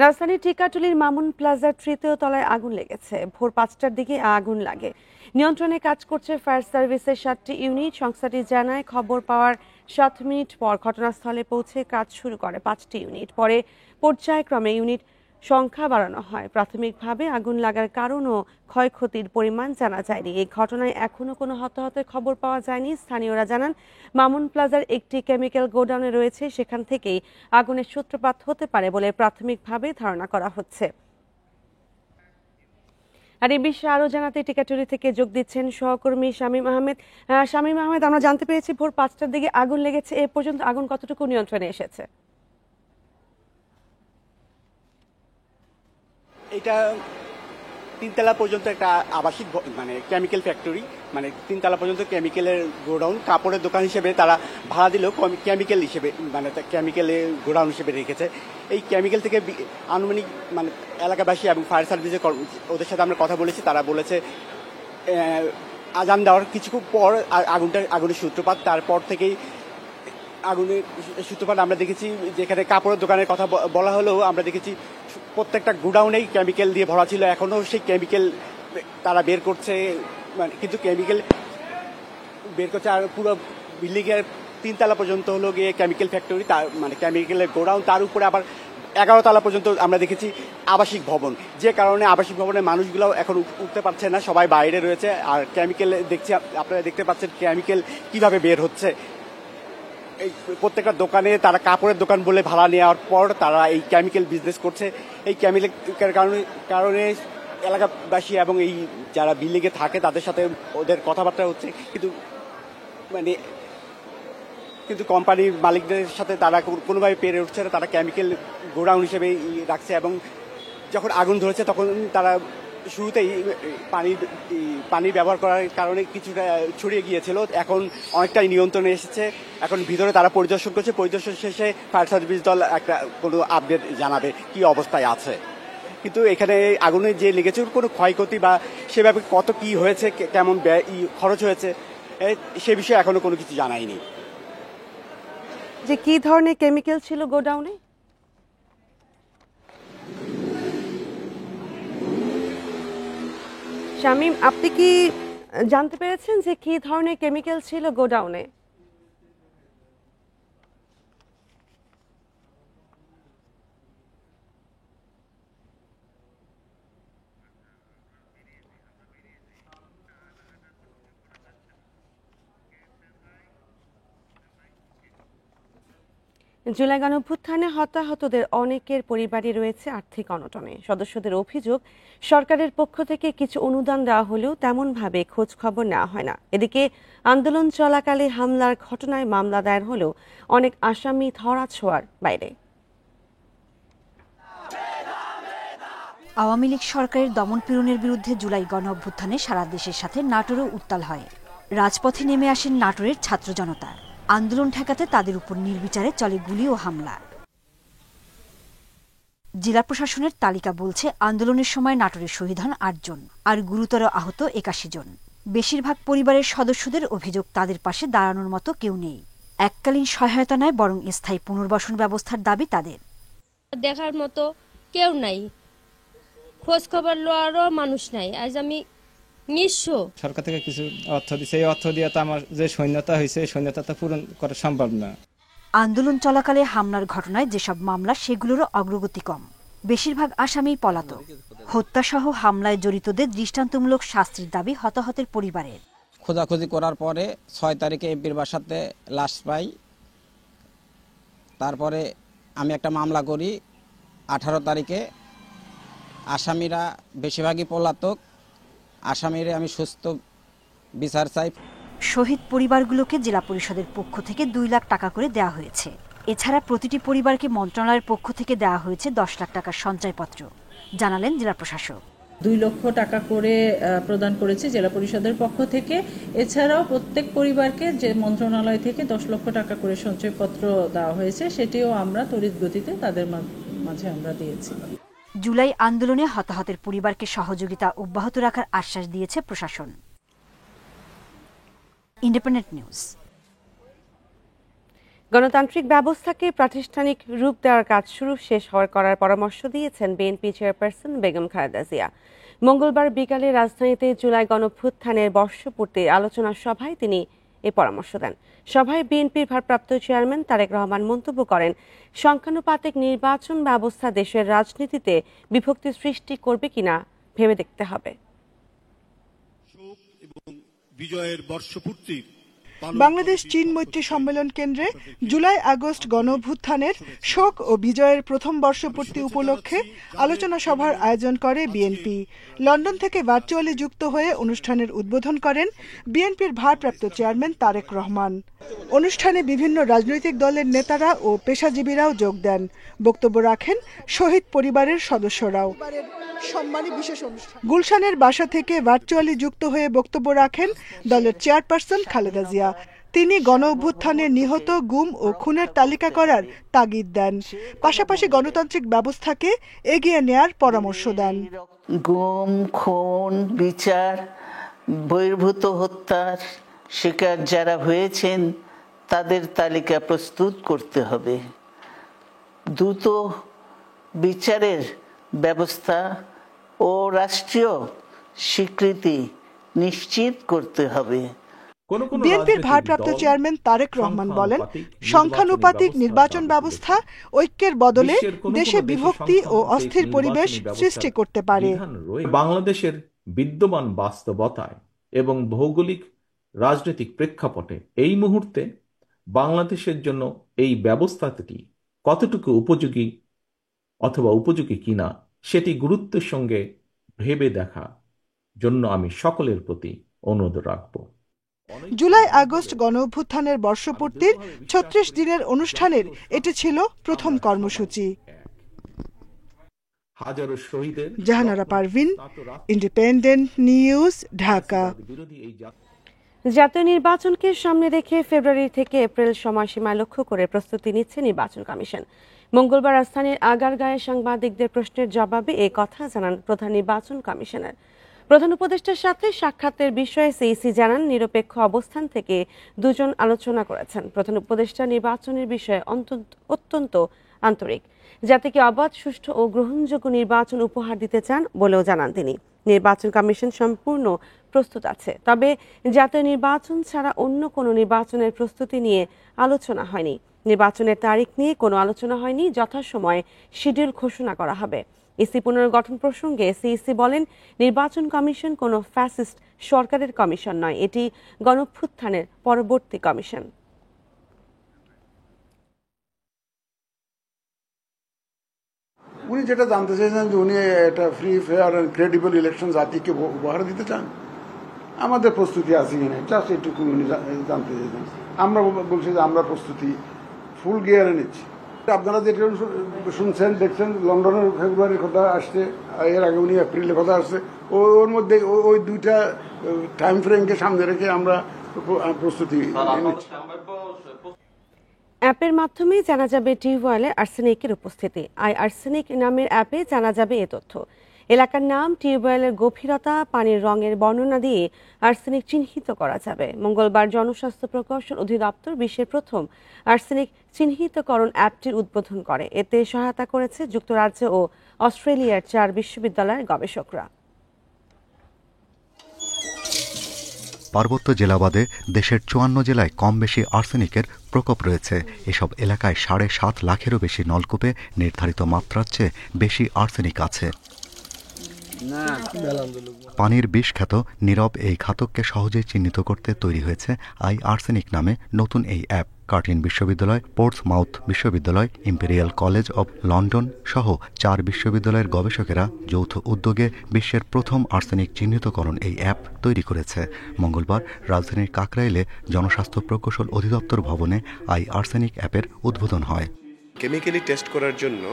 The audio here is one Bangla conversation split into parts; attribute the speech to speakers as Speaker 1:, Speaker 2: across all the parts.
Speaker 1: রাজধানীর টিকাটুলির মামুন প্লাজার তৃতীয় তলায় আগুন লেগেছে। ভোর ৫টার দিকে আগুন লাগে। নিয়ন্ত্রণে কাজ করছে ফায়ার সার্ভিসের ৭টি ইউনিট। সংস্থাটি জানায়, খবর পাওয়ার ৭ মিনিট পর ঘটনাস্থলে পৌঁছে কাজ শুরু করে ৫টি ইউনিট। পরে পর্যায়ক্রমে ইউনিট সংখ্যা বাড়ানো হয়। প্রাথমিকভাবে আগুন লাগার কারণ ও ক্ষয়ক্ষতির পরিমাণ জানা যায়নি। এই ঘটনায় এখনো কোনো হতাহতের খবর পাওয়া যায়নি। স্থানীয়রা জানান, মামুন প্লাজার একটি কেমিক্যাল গোডাউনে রয়েছে, সেখান থেকেই আগুনের সূত্রপাত হতে পারে বলে প্রাথমিকভাবে ধারণা করা হচ্ছে। আর এই বিষয়ে আরো জানাতে টিকাটুলি থেকে যোগ দিচ্ছেন সহকর্মী শামীম আহমেদ। শামীম আহমেদ, আমরা জানতে পেরেছি ভোর ৫টার দিকে আগুন লেগেছে। এ পর্যন্ত আগুন কতটুকু নিয়ন্ত্রণে এসেছে?
Speaker 2: এটা তিনতলা পর্যন্ত একটা আবাসিক মানে কেমিক্যাল ফ্যাক্টরি, মানে তিনতলা পর্যন্ত কেমিক্যালের গোডাউন। কাপড়ের দোকান হিসেবে তারা ভাড়া দিলেও কেমিক্যাল হিসেবে মানে কেমিক্যালের গোডাউন হিসেবে রেখেছে। এই কেমিক্যাল থেকে আনুমানিক মানে এলাকাবাসী এবং ফায়ার সার্ভিসের ওদের সাথে আমরা কথা বলেছি। তারা বলেছে আজান দেওয়ার কিছুক্ষণ পর আগুনের সূত্রপাত। তারপর থেকেই আগুনের সূত্রপাত আমরা দেখেছি। যেখানে কাপড়ের দোকানের কথা বলা হলেও আমরা দেখেছি প্রত্যেকটা গোডাউনেই কেমিক্যাল দিয়ে ভরা ছিল। এখনও সেই কেমিক্যাল তারা বের করছে, মানে কিন্তু কেমিক্যাল বের করছে। আর পুরো বিল্ডিংয়ের তিনতলা পর্যন্ত হলো গিয়ে কেমিক্যাল ফ্যাক্টরি, তার মানে কেমিক্যালের গোডাউন। তার উপরে আবার 11 তলা পর্যন্ত আমরা দেখেছি আবাসিক ভবন, যে কারণে আবাসিক ভবনের মানুষগুলোও এখন উঠতে পারছে না, সবাই বাইরে রয়েছে। আর কেমিক্যাল দেখছি, আপনারা দেখতে পাচ্ছেন কেমিক্যাল কিভাবে বের হচ্ছে। এই প্রত্যেকটা দোকানে তারা কাপড়ের দোকান বলে ভাড়া নেওয়ার পর তারা এই কেমিক্যাল বিজনেস করছে। এই কেমিক্যালের কারণে এলাকাবাসী এবং এই যারা বিল্ডিংয়ে থাকে তাদের সাথে ওদের কথাবার্তা হচ্ছে, কিন্তু কোম্পানির মালিকদের সাথে তারা কোনোভাবে পেরে উঠছে না। তারা কেমিক্যাল গোডাউন হিসেবে রাখছে এবং যখন আগুন ধরেছে তখন তারা শুরুতেই পানি ব্যবহার করার কারণে কিছুটা ছড়িয়ে গিয়েছিল। এখন অনেকটাই নিয়ন্ত্রণে এসেছে। এখন ভিতরে তারা পরিদর্শন করছে। পরিদর্শন শেষে ফায়ার সার্ভিস দল কোনো আপডেট জানাবে কি অবস্থায় আছে। কিন্তু এখানে আগুনে যে লেগেছে কোনো ক্ষয়ক্ষতি বা সেভাবে কত কি হয়েছে, কেমন খরচ হয়েছে, সে বিষয়ে এখনো কোনো কিছু জানায়নি।
Speaker 1: যে কি ধরনের কেমিক্যাল ছিল গোডাউনে? শামীম, আপনি কি জানতে পেরেছেন যে কি ধরনের কেমিক্যাল ছিল গোডাউনে? জুলাই গণঅভ্যুত্থানে হতাহতদের অনেকের পরিবারই রয়েছে আর্থিক অনটনে। সদস্যদের অভিযোগ, সরকারের পক্ষ থেকে কিছু অনুদান দেওয়া হলেও তেমনভাবে খোঁজ খবর নেওয়া হয় না। এদিকে আন্দোলন চলাকালে হামলার ঘটনায় মামলা দায়ের হলেও অনেক আসামি ধরাছোঁয়ার বাইরে।
Speaker 3: আওয়ামী লীগ সরকারের দমনপীড়নের বিরুদ্ধে জুলাই গণঅভ্যুত্থানে সারা দেশের সাথে নাটোরও উত্তাল হয়। রাজপথে নেমে আসেন নাটোরের ছাত্র জনতা। আন্দোলন ঠেকাতে তাদের উপর নির্বিচারে চলে গুলি ও হামলা। জেলা প্রশাসনের তালিকা বলছে, আন্দোলনের সময় নাটোরে শহীদ হন ৮ জন, আর গুরুতর আহত ৮১ জন। বেশিরভাগ পরিবারের সদস্যদের অভিযোগ, তাদের পাশে দাঁড়ানোর মতো কেউ নেই। এককালীন সহায়তা নয়, বরং স্থায়ী পুনর্বাসন ব্যবস্থার দাবি তাদের।
Speaker 4: দেখার মতো কেউ নাই, খোঁজ খবর লওয়ারও মানুষ নাই। আজ আমি নিঃস্ব।
Speaker 5: সরকার থেকে কিছু অর্থ দিচ্ছে, এই অর্থ দিয়ে তো আমার যে সৈন্যতা হয়েছে, সৈন্যতা তো পূরণ করা সম্ভব না।
Speaker 3: আন্দোলন চলাকালে হামলার ঘটনায় যেসব মামলা, সেগুলোরও অগ্রগতি কম। বেশিরভাগ আসামি পলাতক। হত্যাসহ হামলায় জড়িতদের দৃষ্টান্তমূলক শাস্তির দাবি হতাহতের পরিবারের।
Speaker 6: খোঁজাখুঁজি করার পরে 6 তারিখে এমপির বাসাতে লাশ পাই। তারপরে আমি একটা মামলা করি 18 তারিখে। আসামিরা বেশিরভাগই পলাতক। আসামিরা আমি সুস্থ বিচার চাই।
Speaker 3: শহীদ পরিবারগুলোকে জেলা পরিষদের পক্ষ থেকে 2 লাখ টাকা করে দেওয়া হয়েছে। এছাড়া প্রতিটি পরিবারকে মন্ত্রণালয়ের পক্ষ থেকে দেওয়া হয়েছে 10 লাখ টাকার সঞ্চয়পত্র, জানালেন জেলা প্রশাসক।
Speaker 7: 2 লক্ষ টাকা করে প্রদান করেছে জেলা পরিষদের পক্ষ থেকে। এছাড়াও প্রত্যেক পরিবারকে যে মন্ত্রণালয় থেকে 10 লক্ষ টাকা করে সঞ্চয়পত্র দেওয়া হয়েছে, সেটিও আমরা তড়িৎ গতিতে তাদের মাঝে আমরা দিয়েছি।
Speaker 3: জুলাই আন্দোলনে হতাহতের পরিবারকে সহযোগিতা অব্যাহত রাখার আশ্বাস দিয়েছে প্রশাসন। Independent news.
Speaker 1: গণতান্ত্রিক ব্যবস্থাকে প্রাতিষ্ঠানিক রূপ দেওয়ার কাজ শেষ করার পরামর্শ দিয়েছেন বিএনপি চেয়ারপারসন বেগম খালেদা জিয়া। মঙ্গলবার বিকালে রাজধানীতে জুলাই গণঅভ্যুত্থানের বর্ষপূর্তির আলোচনা সভায় তিনি এ পরামর্শ দেন। সভায় বিএনপির ভারপ্রাপ্ত চেয়ারম্যান তারেক রহমান মন্তব্য করেন, সংখ্যানুপাতিক নির্বাচন ব্যবস্থা দেশের রাজনীতিতে বিভক্তি সৃষ্টি করবে কিনা ভেবে দেখতে হবে।
Speaker 8: বিজয়ের বর্ষপূর্তির
Speaker 9: বাংলাদেশ চীন মৈত্রী সম্মেলন কেন্দ্রে জুলাই আগস্ট গণঅভ্যুত্থানের শোক ও বিজয়ের প্রথম বর্ষপূর্তি উপলক্ষে আলোচনা সভার আয়োজন করে বিএনপি। লন্ডন থেকে ভার্চুয়ালি যুক্ত হয়ে অনুষ্ঠানের উদ্বোধন করেন বিএনপির ভারপ্রাপ্ত চেয়ারম্যান তারেক রহমান। অনুষ্ঠানে বিভিন্ন রাজনৈতিক দলের নেতারা ও পেশাজীবীরাও যোগ দেন। বক্তব্য রাখেন শহীদ পরিবারের সদস্যরাও। গুলশানের বাসা থেকে ভার্চুয়ালি যুক্ত হয়ে বক্তব্য রাখেন দলের চেয়ারপারসন খালেদা জিয়া। তিনি গণঅভ্যুত্থানে নিহত, গুম ও খুনের তালিকা করার তাগিদ দেন। পাশাপাশি গণতান্ত্রিক ব্যবস্থাকে এগিয়ে নেয়ার পরামর্শ দেন।
Speaker 10: গুম, খুন, বিচার, বহির্ভূত হত্যার শিকার যারা হয়েছেন তাদের তালিকা প্রস্তুত করতে হবে। দ্রুত বিচারের ব্যবস্থা ও রাষ্ট্রীয় স্বীকৃতি নিশ্চিত করতে হবে।
Speaker 9: বিএনপির ভারপ্রাপ্ত চেয়ারম্যান তারেক রহমান বলেন, সংখ্যানুপাতিক নির্বাচন ব্যবস্থা ঐক্যের বদলে দেশে বিভক্তি ও অস্থির পরিবেশ সৃষ্টি করতে পারে।
Speaker 11: বাংলাদেশের বিদ্যমান বাস্তবতায় এবং ভৌগোলিক রাজনৈতিক প্রেক্ষাপটে এই মুহূর্তে বাংলাদেশের জন্য এই ব্যবস্থাটি কতটুকু উপযোগী অথবা উপযোগী কিনা সেটি গুরুত্বের সঙ্গে ভেবে দেখা জন্য আমি সকলের প্রতি অনুরোধ রাখব।
Speaker 9: জুলাই আগস্ট গণঅভ্যুত্থানের বর্ষপূর্তির ৩৬ দিনের অনুষ্ঠানের এটি ছিল প্রথম কর্মসূচি।
Speaker 11: হাজারো শহীদের
Speaker 9: জাহানারা পারভিন, ইন্ডিপেন্ডেন্ট নিউজ, ঢাকা।
Speaker 1: জাতীয় নির্বাচনকে সামনে রেখে ফেব্রুয়ারি থেকে এপ্রিল সময়সীমা লক্ষ্য করে প্রস্তুতি নিচ্ছে নির্বাচন কমিশন। মঙ্গলবার রাজধানীর আগারগাঁয়ে সাংবাদিকদের প্রশ্নের জবাবে এ কথা জানান প্রধান নির্বাচন কমিশনার। প্রধান উপদেষ্টার সাথে সাক্ষাতের বিষয়ে সিইসি জানান, নিরপেক্ষ অবস্থান থেকে দুজন আলোচনা করেছেন। প্রধান উপদেষ্টা নির্বাচনের বিষয়ে অত্যন্ত আন্তরিক, জাতিকে অবাধ, সুষ্ঠু ও গ্রহণযোগ্য নির্বাচন উপহার দিতে চান বলেও জানান তিনি। নির্বাচন কমিশন সম্পূর্ণ প্রস্তুত আছে, তবে জাতীয় নির্বাচন ছাড়া অন্য কোনো নির্বাচনের প্রস্তুতি নিয়ে আলোচনা হয়নি। নির্বাচনের তারিখ নিয়ে কোনো আলোচনা হয়নি, যথাসময়ে শিডিউল ঘোষণা করা হবে। ইসি পুনর্গঠন প্রসঙ্গে সিইসি বলেন, নির্বাচন কমিশন কোনো ফ্যাসিস্ট সরকারের কমিশন নয়, এটি গণঅভ্যুত্থানের পরবর্তী কমিশন।
Speaker 8: উনি যেটা জানতে চাইছেন যে উনি একটা free, fair and credible election জাতিকে উপহার দিতে চান, আমাদের প্রস্তুতি আছে কিনা জাস্ট এটুকু উনি জানতে চাইছেন। আমরা বলছি যে আমরা প্রস্তুতি ফুল গিয়ারে নিচ্ছি। আপনারা যেটা শুনছেন, দেখছেন, লন্ডনের ফেব্রুয়ারির কথা আসছে, এর আগে উনি এপ্রিলের কথা আসছে। ওর মধ্যে ওই দুইটা টাইম ফ্রেমকে সামনে রেখে আমরা প্রস্তুতি নিচ্ছি।
Speaker 1: অ্যাপের মাধ্যমে জানা যাবে টিউবওয়েলে আর্সেনিকের উপস্থিতি। আর্সেনিক নামের অ্যাপে জানা যাবে এ তথ্য। এলাকার নাম, টিউবওয়েলের গভীরতা, পানির রঙের বর্ণনা দিয়ে আর্সেনিক চিহ্নিত করা যাবে। মঙ্গলবার জনস্বাস্থ্য প্রকৌশল অধিদপ্তর বিশ্বের প্রথম আর্সেনিক চিহ্নিতকরণ অ্যাপটির উদ্বোধন করে। এতে সহায়তা করেছে যুক্তরাজ্য ও অস্ট্রেলিয়ার 4 বিশ্ববিদ্যালয়ের গবেষকরা।
Speaker 12: পার্বত্য জেলা বাদে দেশের 54 জেলায় কম বেশি আর্সেনিকের প্রকোপ রয়েছে। এসব এলাকায় 7.5 লাখেরও বেশি নলকূপে নির্ধারিত মাত্রার চেয়ে বেশি আর্সেনিক আছে। পানির বিষ খ্যাত নীরব এই ঘাতককে সহজেই চিহ্নিত করতে তৈরি হয়েছে আর্সেনিক নামে নতুন এই অ্যাপ। কার্টিন বিশ্ববিদ্যালয়, পোর্টসমাউথ বিশ্ববিদ্যালয়, ইম্পেরিয়াল কলেজ অব লন্ডন সহ 4 বিশ্ববিদ্যালয়ের গবেষকেরা যৌথ উদ্যোগে বিশ্বের প্রথম আর্সেনিক চিহ্নিতকরণ এই অ্যাপ তৈরি করেছে। মঙ্গলবার রাজধানীর কাকরাইলে জনস্বাস্থ্য প্রকৌশল অধিদপ্তর ভবনে আর্সেনিক অ্যাপের উদ্বোধন হয়।
Speaker 13: কেমিক্যালি টেস্ট করার জন্য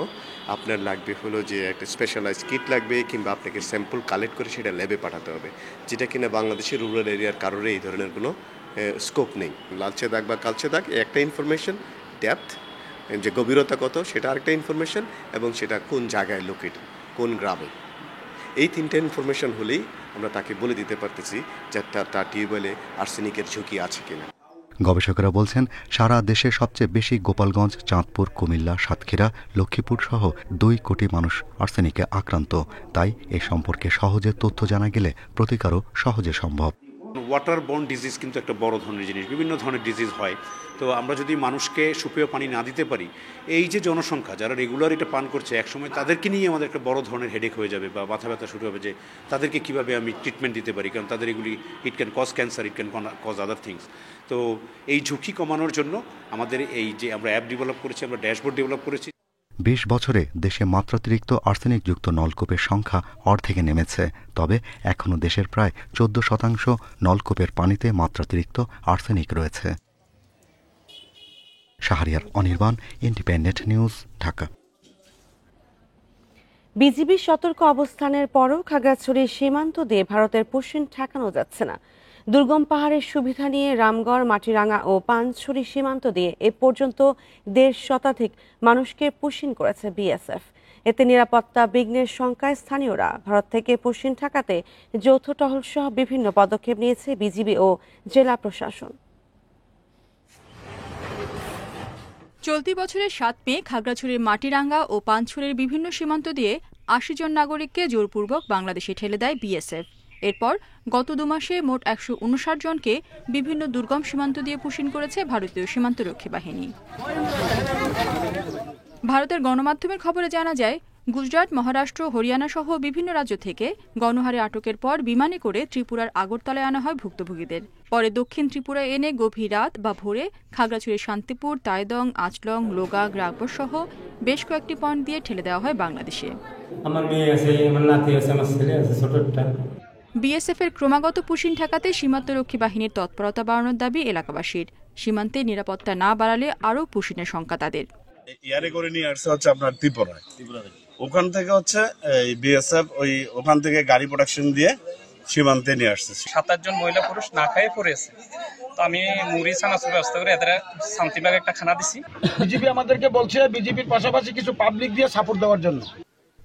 Speaker 13: আপনার লাগবে হলো যে একটা স্পেশালাইজ কিট লাগবে, কিংবা আপনাকে স্যাম্পল কালেক্ট করে সেটা ল্যাবে পাঠাতে হবে, যেটা কিনা বাংলাদেশের রুরাল এরিয়ার কারোর এই ধরনের কোনো স্কোপ নেই। লালচে দাগ বা কালচে দাগ একটা ইনফরমেশন, ডেপথ যে গভীরতা কত সেটা আরেকটা ইনফরমেশন, এবং সেটা কোন জায়গায় লোকেটেড, কোন গ্রামে। এই 3টা ইনফরমেশন হলেই আমরা তাকে বলে দিতে পারতেছি যে তার টিউবওয়েলে আর্সেনিকের ঝুঁকি আছে কিনা।
Speaker 12: গবেষকেরা বলছেন, সারা দেশে সবচেয়ে বেশি গোপালগঞ্জ, চাঁদপুর, কুমিল্লা, সাতক্ষীরা, লক্ষ্মীপুর সহ 2 কোটি মানুষ আর্সেনিকে আক্রান্ত। তাই এ সম্পর্কে সহজে তথ্য জানা গেলে প্রতিকারও সহজে সম্ভব।
Speaker 14: ওয়াটার বর্ন ডিজিজ কিন্তু একটা বড় ধরনের জিনিস, বিভিন্ন ধরনের ডিজিজ হয়। তো আমরা যদি মানুষকে সুপেয় পানি না দিতে পারি, এই যে জনসংখ্যা যারা রেগুলার এটা পান করছে, একসময় তাদেরকে নিয়ে আমাদের একটা বড় ধরনের হেডেক হয়ে যাবে বা মাথা ব্যথা শুরু হবে যে তাদেরকে কিভাবে আমি ট্রিটমেন্ট দিতে পারি, কারণ তাদের এগুলি it can cause cancer, it can cause other things. তো এই ঝুঁকি কমানোর জন্য আমাদের এই যে আমরা অ্যাপ ডেভেলপ করেছি, আমরা ড্যাশবোর্ড ডেভেলপ করেছি।
Speaker 12: 20 বছরে দেশে মাত্রাতিরিক্ত আর্সেনিকযুক্ত নলকূপের সংখ্যা অর্ধেকে নেমেছে। তবে এখনও দেশের প্রায় 14% নলকূপের পানিতে মাত্রাতিরিক্ত আর্সেনিক রয়েছে। Shahriar Anirban, independent news, Dhaka.
Speaker 1: বিজিবির সতর্ক অবস্থানের পরও খাগড়াছড়ির সীমান্ত দিয়ে ভারতের পুশিন ঠেকানো যাচ্ছে না। দুর্গম পাহাড়ের সুবিধা নিয়ে রামগড়, মাটিরাঙ্গা ও পানছড়ি সীমান্ত দিয়ে এ পর্যন্ত 1.5 শতাধিক মানুষকে পুশিন করেছে বিএসএফ। এতে নিরাপত্তা বিঘ্নের শঙ্কায় স্থানীয়রা। ভারত থেকে পুশিন ঠেকাতে যৌথ টহল সহ বিভিন্ন পদক্ষেপ নিয়েছে বিজিবি ও জেলা প্রশাসন।
Speaker 15: চলতি বছরের 7 মে খাগড়াছড়ির মাটিরাঙ্গা ও পানছড়ির বিভিন্ন সীমান্ত দিয়ে 80 জন নাগরিককে জোরপূর্বক বাংলাদেশে ঠেলে দেয় বিএসএফ। এরপর গত 2 মাসে মোট 159 জনকে বিভিন্ন দুর্গম সীমান্ত দিয়ে পুশিন করেছে ভারতীয় সীমান্তরক্ষী বাহিনী। ভারতের গণমাধ্যমের খবরে জানা যায়, গুজরাট, মহারাষ্ট্র, হরিয়ানা সহ বিভিন্ন রাজ্য থেকে গণহারে আটকের পর বিমানে করে ত্রিপুরার আগরতলায় আনা হয় ভুক্তভোগীদের। পরে দক্ষিণ ত্রিপুরায় এনে গভীর রাত বা ভোরে খাগড়াছড়ির শান্তিপুর, তাইদং, আচলং, লোগা, গ্রাগবর সহ বেশ কয়েকটি পয়েন্ট দিয়ে ঠেলে দেওয়া হয় বাংলাদেশে।
Speaker 16: আমার মেয়ে আছে, আমার নাতি আছে, আমার ছেলে আছে ছোটটা।
Speaker 15: বিএসএফ এর ক্রমাগত পুশিন ঠেকাতে সীমান্তরক্ষী বাহিনীর তৎপরতা বাড়ানোর দাবি এলাকাবাসীর। সীমান্তে নিরাপত্তা না বাড়ালে আরও পুশিনের শঙ্কা তাদের।
Speaker 17: ইয়ারে করে নিয়ে আসছে হচ্ছে আপনার ত্রিপুরায়, ওখান থেকে হচ্ছে বিএসএফ ওখান থেকে গাড়ি প্রোডাকশন দিয়ে সীমান্তে নিয়ে আসছে।
Speaker 18: 7-8 জন মহিলা পুরুষ না খাইয়ে পড়েছে। তো আমি মুড়ি চানাচুর ব্যবস্থা করে এদের শান্তিবাগ একটা খানা দিছি।
Speaker 19: বিজেপি আমাদেরকে বলছে বিজেপির পাশাপাশি কিছু পাবলিক দিয়ে সাপোর্ট দেওয়ার জন্য।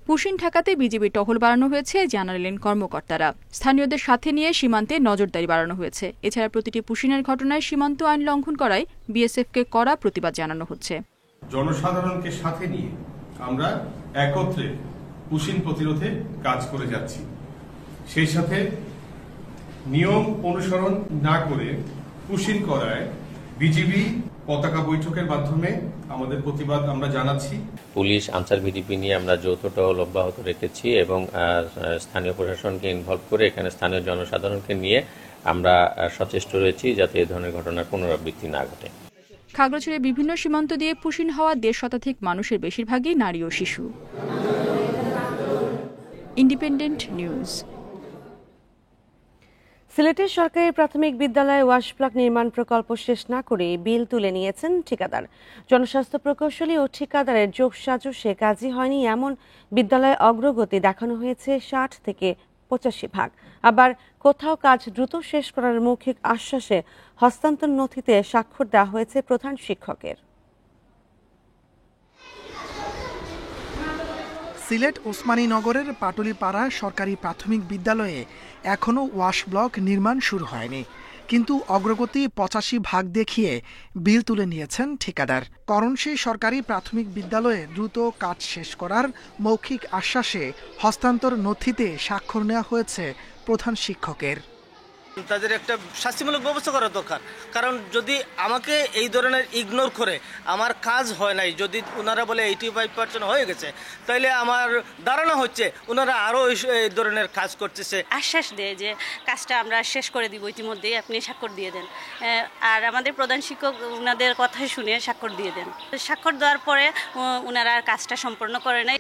Speaker 15: পুশিন ঠেকাতে বিজিবি টহল বাড়ানো হয়েছে জানালেন কর্মকর্তারা। স্থানীয়দের সাথে নিয়ে সীমান্তে নজরদারি বাড়ানো হয়েছে। এছাড়া প্রতিটি পুশিনের ঘটনায় সীমান্ত আইন লঙ্ঘন করায় বিএসএফকে কড়া প্রতিবাদ জানানো হচ্ছে।
Speaker 20: জনসাধারণকে সাথে নিয়ে আমরা একত্রে পুশিন প্রতিরোধে কাজ করে যাচ্ছি। সেই সাথে নিয়ম অনুসরণ না করে পুশিন করায় বিজিবি পতাকা বৈঠকের মাধ্যমে আমাদের প্রতিবাদ আমরা জানাচ্ছি।
Speaker 21: পুলিশ, আনসার, ভিডিপি নিয়ে আমরা যৌথ টহল অব্যাহত রেখেছি এবং স্থানীয় প্রশাসনকে ইনভলভ করে এখানে স্থানীয় জনসাধারণকে নিয়ে আমরা সচেষ্ট রয়েছি যাতে এই ধরনের ঘটনার পুনরাবৃত্তি না ঘটে।
Speaker 15: খাগড়াছড়ির বিভিন্ন সীমান্ত দিয়ে পুশিন হওয়া 1.5 শতাধিক মানুষের বেশিরভাগই নারী ও শিশু। Independent news.
Speaker 1: সিলেটের সরকারি প্রাথমিক বিদ্যালয়ে ওয়াশ ব্লক নির্মাণ প্রকল্প শেষ না করে বিল তুলে নিয়েছেন ঠিকাদার। জনস্বাস্থ্য প্রকৌশলী ও ঠিকাদারের যোগসাজশে কাজই হয়নি এমন বিদ্যালয়ে অগ্রগতি দেখানো হয়েছে 60 থেকে 85%। আবার কোথাও কাজ দ্রুত শেষ করার মৌখিক আশ্বাসে হস্তান্তর নথিতে স্বাক্ষর দেওয়া হয়েছে প্রধান শিক্ষকের।
Speaker 22: সিলেট ওসমানী নগরের পাটুলিপাড়া সরকারি প্রাথমিক বিদ্যালয়ে এখনও ওয়াশ ব্লক নির্মাণ শুরু হয়নি, কিন্তু অগ্রগতি 85% দেখিয়ে বিল তুলে নিয়েছেন ঠিকাদার। করণশী সরকারি প্রাথমিক বিদ্যালয়ে দ্রুত কাজ শেষ করার মৌখিক আশ্বাসে হস্তান্তর নথিতে স্বাক্ষর নেওয়া হয়েছে প্রধান শিক্ষকের।
Speaker 23: তাদের একটা শাস্তিমূলক ব্যবস্থা করা দরকার, কারণ যদি আমাকে এই ধরনের ইগনোর করে আমার কাজ হয় নাই, যদি ওনারা বলে 85% হয়ে গেছে, তাহলে আমার ধারণা হচ্ছে ওনারা আরও এই ধরনের কাজ করতেছে।
Speaker 24: আশ্বাস দেয় যে কাজটা আমরা শেষ করে দিব ইতিমধ্যেই, আপনি স্বাক্ষর দিয়ে দেন। আর আমাদের প্রধান শিক্ষক ওনাদের কথা শুনে স্বাক্ষর দিয়ে দেন। স্বাক্ষর দেওয়ার পরে ওনারা আর কাজটা সম্পন্ন করে নাই।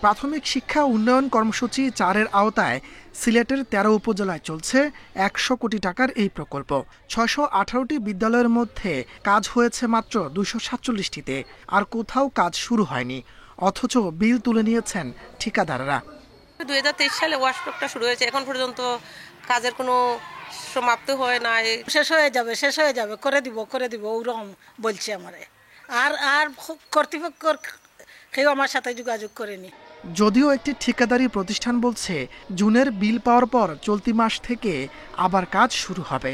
Speaker 22: প্রাথমিক শিক্ষা উন্নয়ন কর্মসূচি 4-এর আওতায় সিলেটের 13 উপজেলায় চলছে 100 কোটি টাকার এই প্রকল্প। 618টি বিদ্যালয়ের মধ্যে কাজ হয়েছে মাত্র 247টিতে, আর কোথাও কাজ শুরু হয়নি, অথচ বিল তুলে নিয়েছেন ঠিকাদাররা।
Speaker 25: 2023 সালে ওয়াশব্লকটা শুরু হয়েছে, এখন পর্যন্ত কাজের কোনো সমাপ্তি হয় নাই। শেষ হয়ে যাবে করে দিব ওরকম বলছে আমারে। আর কর্তৃপক্ষ কেউ আমার সাথে যোগাযোগ করেনি।
Speaker 22: যদিও একটি ঠিকাদারি প্রতিষ্ঠান বলছে জুনের বিল পাওয়ার পর চলতি মাস থেকে আবার কাজ শুরু হবে।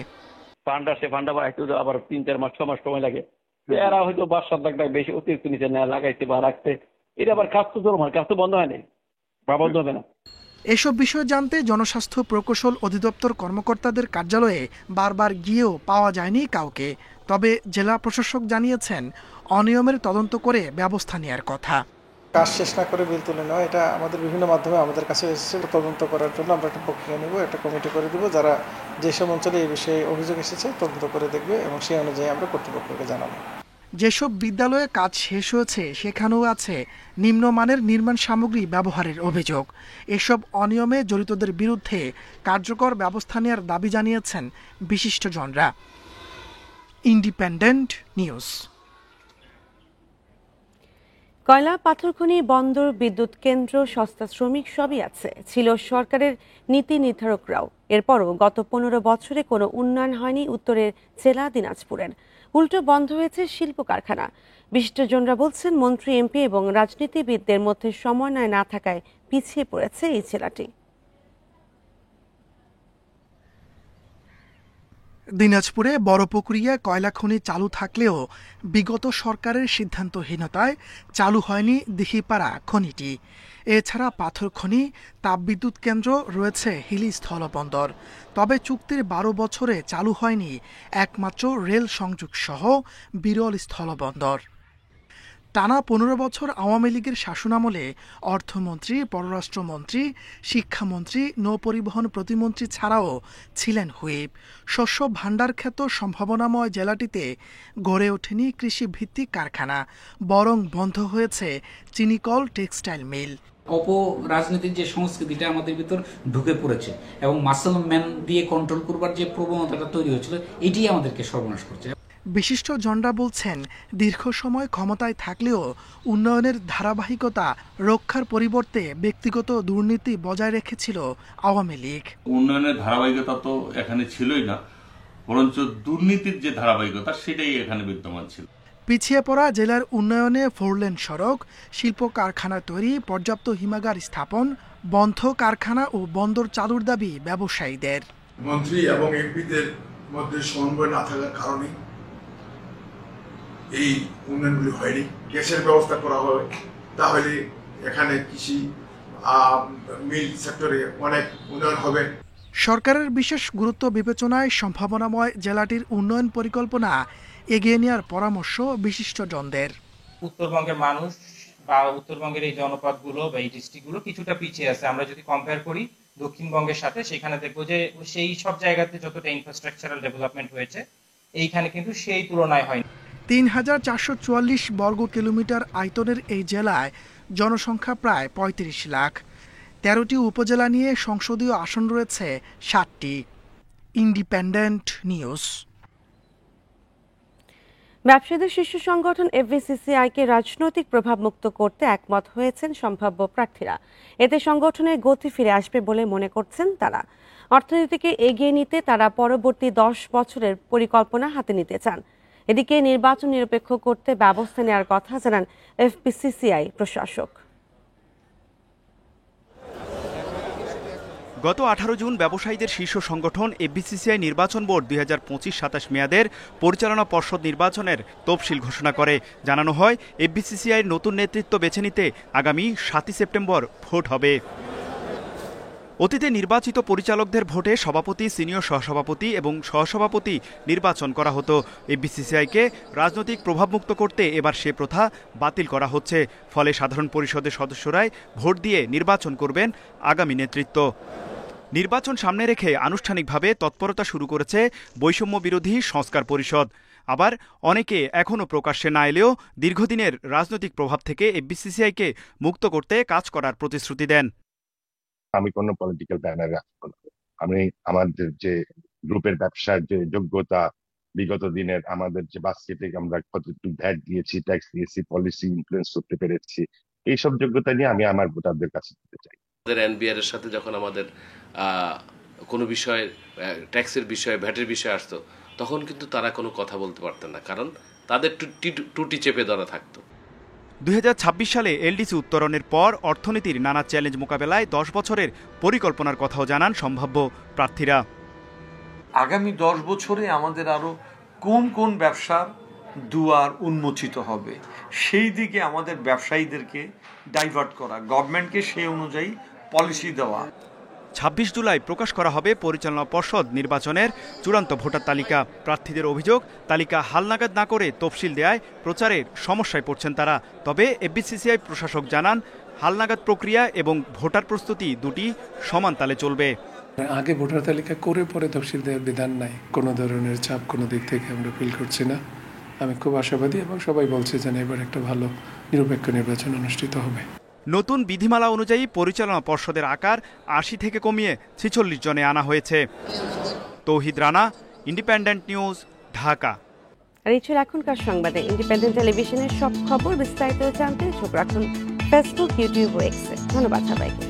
Speaker 2: ফান্ড আসে, ফান্ড আবার একটু আবার 3-4 মাস 6 মাস সময় লাগে। এরা হয়তো 5-7 লাখ বেশি অতিরিক্ত নিচে নেয়, লাগাইতে বা রাখতে। এটা আবার কাজ তো চলমান, কাজ তো বন্ধ হয়নি বা বন্ধ হবে না।
Speaker 22: এসব বিষয় জানতে জনস্বাস্থ্য প্রকৌশল অধিদপ্তর কর্মকর্তাদের কার্যালয়ে বারবার গিয়েও পাওয়া যায়নি কাউকে। তবে জেলা প্রশাসক জানিয়েছেন অনিয়মের তদন্ত করে ব্যবস্থা নেওয়ার কথা।
Speaker 4: কাজ শেষ না করে বিল তুলে নেওয়া, এটা আমাদের বিভিন্ন মাধ্যমে আমাদের কাছে এসেছে। তদন্ত করার জন্য আমরা একটা প্রক্রিয়া নেব, একটা কমিটি করে দেবো, যারা যেসব অঞ্চলে এই বিষয়ে অভিযোগ এসেছে তদন্ত করে দেখবে এবং সেই অনুযায়ী আমরা কর্তৃপক্ষকে জানাবো।
Speaker 22: যেসব বিদ্যালয়ে কাজ শেষ হয়েছে সেখানেও আছে নিম্নমানের নির্মাণ সামগ্রী ব্যবহারের অভিযোগ। এসব অনিয়মে জড়িতদের বিরুদ্ধে কার্যকর ব্যবস্থা নেওয়ার দাবি জানিয়েছেন বিশিষ্টজনরা। Independent news.
Speaker 1: কয়লা, পাথর খনি, বন্দর, বিদ্যুৎ কেন্দ্র, সস্তা শ্রমিক সবই আছে, ছিল সরকারের নীতি নির্ধারকরাও। এরপরও গত 15 বছরে কোনো উন্নয়ন হয়নি উত্তরের জেলা দিনাজপুরের। উল্টো বন্ধ হয়েছে শিল্প কারখানা। বিশিষ্টজনরা বলছেন, মন্ত্রী, এমপি এবং রাজনীতিবিদদের মধ্যে সমন্বয় না থাকায় পিছিয়ে পড়েছে এই জেলাটি।
Speaker 22: দিনাজপুরে বড়পুকুরিয়া কয়লা খনি চালু থাকলেও বিগত সরকারের সিদ্ধান্তহীনতায় চালু হয়নি দিঘিপাড়া খনিটি। এছাড়া পাথর খনি, তাপবিদ্যুৎ কেন্দ্র রয়েছে হিলি স্থলবন্দর। তবে চুক্তির 12 বছরে চালু হয়নি একমাত্র রেল সংযোগ সহ বিরল স্থলবন্দর। টানা 15 বছর আওয়ামী লীগের শাসনামলে অর্থমন্ত্রী, পররাষ্ট্রমন্ত্রী, শিক্ষামন্ত্রী, নৌপরিবহন প্রতিমন্ত্রী ছাড়াও ছিলেন হুইপ। শস্য ভাণ্ডারখ্যাত সম্ভাবনাময় জেলাটিতে গড়ে ওঠেনি কৃষিভিত্তিক কারখানা, বরং বন্ধ হয়েছে চিনিকল, টেক্সটাইল মিল।
Speaker 5: অপরাজনীতির যে সংস্কৃতিটা আমাদের ভিতর ঢুকে পড়েছে এবং মাসল ম্যান দিয়ে কন্ট্রোল করবার যে প্রবণতাটা তৈরি হয়েছিল, এটি আমাদেরকে সর্বনাশ করছে।
Speaker 22: বিশিষ্টজনরা বলছেন, দীর্ঘ সময় ক্ষমতায় থাকলেও উন্নয়নের ধারাবাহিকতা রক্ষার পরিবর্তে ব্যক্তিগত দুর্নীতি বজায় রেখেছিল আওয়ামী লীগ।
Speaker 6: উন্নয়নের ধারাবাহিকতা তো এখানে ছিলই না, বরঞ্চ দুর্নীতির যে ধারাবাহিকতা সেটাই এখানে বিদ্যমান ছিল।
Speaker 22: পিছিয়ে পড়া জেলার উন্নয়নে 4 লেন সড়ক, শিল্প কারখানা তৈরি, পর্যাপ্ত হিমাগার স্থাপন, বন্ধ কারখানা ও বন্দর চালুর দাবি ব্যবসায়ীদের।
Speaker 7: মন্ত্রী এবং এমপিদের মধ্যে সমন্বয় না থাকার কারণে এই উন্নয়নগুলি হয়নি। গ্যাসের ব্যবস্থা করা হয়, তাহলে এখানে কৃষি মিল সেক্টরে অনেক উন্নয়ন হবে।
Speaker 22: সরকারের বিশেষ গুরুত্ব বিবেচনায় সম্ভাবনাময় জেলাটির উন্নয়ন পরিকল্পনা এগিয়ে নেওয়ার পরামর্শ বিশিষ্টজনদের।
Speaker 18: উত্তরবঙ্গের মানুষ বা উত্তরবঙ্গের এই জনপদগুলো বা এই ডিস্ট্রিক্টগুলো কিছুটা পিছিয়ে আছে। আমরা যদি কম্পেয়ার করি দক্ষিণবঙ্গের সাথে, সেখানে দেখবো যে সেই সব জায়গাতে যতটা ইনফ্রাস্ট্রাকচারাল ডেভেলপমেন্ট হয়েছে, এইখানে কিন্তু সেই তুলনায় হয়নি।
Speaker 22: 3444 বর্গ কিলোমিটার আয়তনের এই জেলায় জনসংখ্যা প্রায় 35 লাখ। 13টি উপজেলা নিয়ে সংসদীয় আসন রয়েছে 7টি। Independent news.
Speaker 1: ব্যবসায়ীদের শীর্ষ সংগঠন এফবিসিসিআইকে রাজনৈতিক প্রভাব মুক্ত করতে একমত হয়েছেন সম্ভাব্য প্রার্থীরা। এতে সংগঠনের গতি ফিরে আসবে বলে মনে করছেন তারা। অর্থনীতিকে এগিয়ে নিতে তারা পরবর্তী 10 বছরের পরিকল্পনা হাতে নিতে চান। এদিকে নির্বাচন নিরপেক্ষ করতে ব্যবস্থা নেওয়ার কথা জানান এফবিসিসিআই প্রশাসক।
Speaker 26: গত 18 জুন ব্যবসায়ীদের শীর্ষ সংগঠন এফবিসিসিআই নির্বাচন বোর্ড 2025-27 মেয়াদের পরিচালনা পর্ষদ নির্বাচনের তফসিল ঘোষণা করে। জানানো হয়, এফবিসিসিআইয়ের নতুন নেতৃত্ব বেছে নিতে আগামী 7 সেপ্টেম্বর ভোট হবে। অতীতে নির্বাচিত পরিচালকদের ভোটে সভাপতি, সিনিয়র সহসভাপতি এবং সহসভাপতি নির্বাচন করা হতো। এফবিসিসিআইকে রাজনৈতিক প্রভাবমুক্ত করতে এবার সে প্রথা বাতিল করা হচ্ছে। ফলে সাধারণ পরিষদের সদস্যরাই ভোট দিয়ে নির্বাচন করবেন আগামী নেতৃত্ব। নির্বাচন সামনে রেখে আনুষ্ঠানিকভাবে তৎপরতা শুরু করেছে বৈষম্য বিরোধী সংস্কার পরিষদ। আবার অনেকে এখনও প্রকাশ্যে না এলেও দীর্ঘদিনের রাজনৈতিক প্রভাব থেকে এফবিসিসিআইকে মুক্ত করতে কাজ করার প্রতিশ্রুতি দেন।
Speaker 27: আমি কোনো পলিটিক্যাল ব্যানারে আসবো না। আমি আমাদের যে গ্রুপের ব্যবসার যে যোগ্যতা, বিগত দিনের আমাদের যে বাস্কেটে আমরা কতটুকু ভ্যাট দিয়েছি, ট্যাক্স দিয়েছি, পলিসি ইনফ্লুয়েন্স করতে পেরেছি, এইসব যোগ্যতা নিয়ে আমি আমার ভোটারদের কাছে দিতে চাই।
Speaker 28: আমাদের এনবিআর এর সাথে যখন আমাদের কোনো বিষয়ে, ট্যাক্সের বিষয়ে, ভ্যাটের বিষয়ে আসতো, তখন কিন্তু তারা কোনো কথা বলতে পারতেন না, কারণ তাদের টুটি চেপে ধরা থাকতো।
Speaker 26: 2026 সালে এলডিসি উত্তরণের পর অর্থনীতির নানা চ্যালেঞ্জ মোকাবেলায় 10 বছরের পরিকল্পনার কথাও জানান সম্ভাব্য প্রার্থীরা।
Speaker 3: আগামী 10 বছরে আমাদের আরো কোন কোন ব্যবসার দুয়ার উন্মোচিত হবে সেই দিকে আমাদের ব্যবসায়ীদেরকে ডাইভার্ট করা, গভর্নমেন্টকে সেই অনুযায়ী পলিসি দেওয়া।
Speaker 26: ২৬ জুলাই প্রকাশ করা হবে পরিচালনা পর্ষদ নির্বাচনের চূড়ান্ত ভোটার তালিকা। প্রার্থীদের অভিযোগ, তালিকা হালনাগাদ না করে তফসিল দেয়ায় প্রচারের সমস্যায় পড়ছেন তারা। তবে এফবিসিসিআই প্রশাসক জানান, হালনাগাদ প্রক্রিয়া এবং ভোটার প্রস্তুতি দুটি সমান তালে চলবে।
Speaker 8: আগে ভোটার তালিকা করে পরে তফসিল দেওয়ার বিধান নাই, কোনো ধরনের চাপ কোনো দিক থেকে আমরা ফিল করছি না। আমি খুব আশাবাদী এবং সবাই বলছে যে এবার একটা ভালো নিরপেক্ষ নির্বাচন অনুষ্ঠিত হবে।
Speaker 26: নতুন বিধিমালা অনুযায়ী পরিচালনা পর্ষদের আকার ৮০ থেকে কমিয়ে ৪৬ জনে আনা হয়েছে। তৌহিদ রানা, ইন্ডিপেন্ডেন্ট নিউজ, ঢাকা।
Speaker 1: আর এই ছিল এখনকার সংবাদে। ইন্ডিপেন্ডেন্ট টেলিভিশনের সব খবর বিস্তারিত জানতে চোখ রাখুন ফেসবুক, ইউটিউব ও এক্সে। ধন্যবাদ সবাইকে।